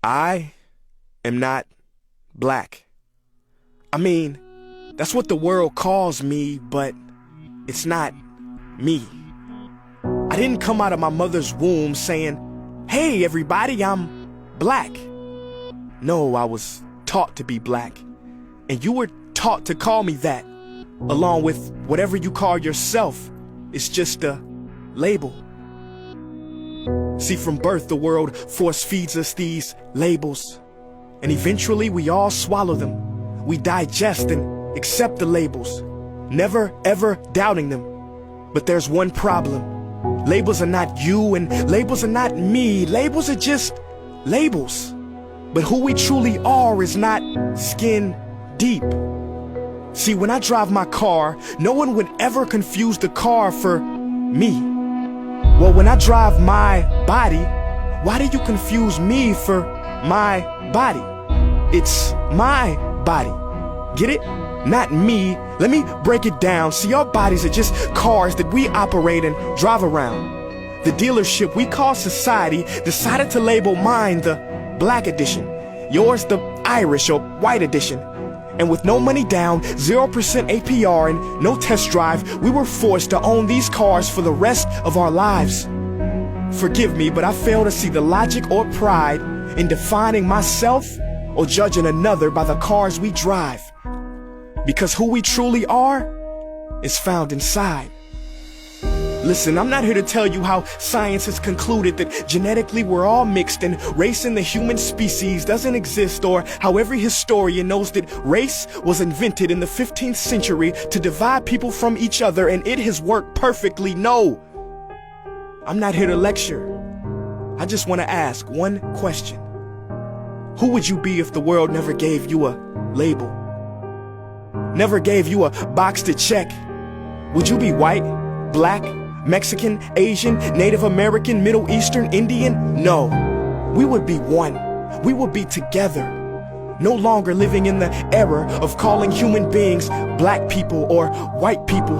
I am not black. I mean, that's what the world calls me, but it's not me. I didn't come out of my mother's womb saying, "Hey everybody, I'm black." No, I was taught to be black, and you were taught to call me that, along with whatever you call yourself. It's just a label. See, from birth the world force feeds us these labels, and eventually we all swallow them. We digest and accept the labels, never ever doubting them. But there's one problem. Labels are not you, and labels are not me. Labels are just labels. But who we truly are is not skin deep. See, when I drive my car, no one would ever confuse the car for me. Well, when I drive my body, why do you confuse me for my body? It's my body. Get it? Not me. Let me break it down. See, our bodies are just cars that we operate and drive around. The dealership we call society decided to label mine the black edition, yours the Irish or white edition. And with no money down, 0% APR, and no test drive, we were forced to own these cars for the rest of our lives. Forgive me, but I fail to see the logic or pride in defining myself or judging another by the cars we drive. Because who we truly are is found inside. Listen, I'm not here to tell you how science has concluded that genetically we're all mixed and race in the human species doesn't exist, or how every historian knows that race was invented in the 15th century to divide people from each other and it has worked perfectly. No, I'm not here to lecture. I just want to ask one question. Who would you be if the world never gave you a label? Never gave you a box to check? Would you be white, black, Mexican, Asian, Native American, Middle Eastern, Indian? No, we would be one. We would be together. No longer living in the era of calling human beings black people or white people.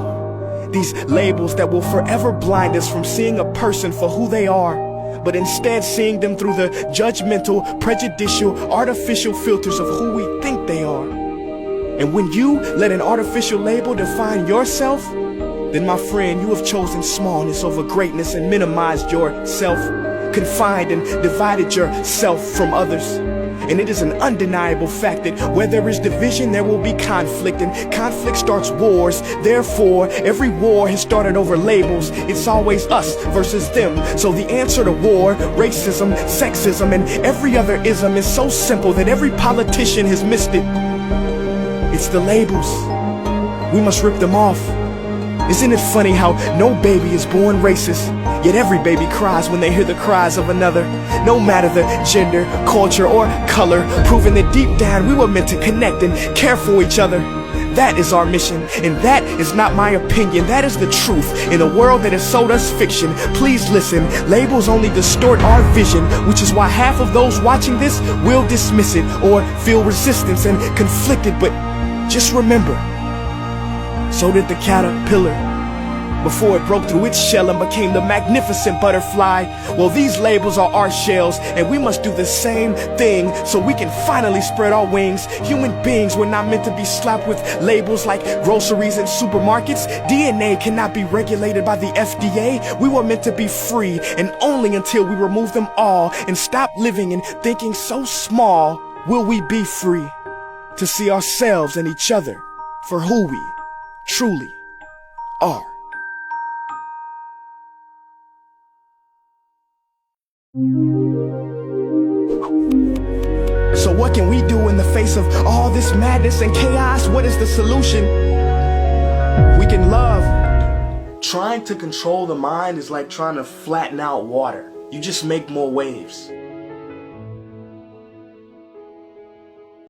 These labels that will forever blind us from seeing a person for who they are, but instead seeing them through the judgmental, prejudicial, artificial filters of who we think they are. And when you let an artificial label define yourself, then my friend, you have chosen smallness over greatness and minimized yourself, confined and divided yourself from others. And it is an undeniable fact that where there is division, there will be conflict, and conflict starts wars. Therefore, every war has started over labels. It's always us versus them. So the answer to war, racism, sexism, and every other ism is so simple that every politician has missed it. It's the labels. We must rip them off. Isn't it funny how no baby is born racist, yet every baby cries when they hear the cries of another, no matter the gender, culture, or color, proving that deep down we were meant to connect and care for each other. That is our mission, and that is not my opinion. That is the truth in a world that has sold us fiction. Please listen, labels only distort our vision, which is why half of those watching this will dismiss it or feel resistance and conflicted. But just remember, so did the caterpillar before it broke through its shell and became the magnificent butterfly. Well, these labels are our shells, and we must do the same thing so we can finally spread our wings. Human beings were not meant to be slapped with labels like groceries and supermarkets. DNA cannot be regulated by the FDA. We were meant to be free, and only until we remove them all and stop living and thinking so small will we be free to see ourselves and each other for who we truly are. So what can we do in the face of all this madness and chaos? What is the solution? We can love. Trying to control the mind is like trying to flatten out water. You just make more waves.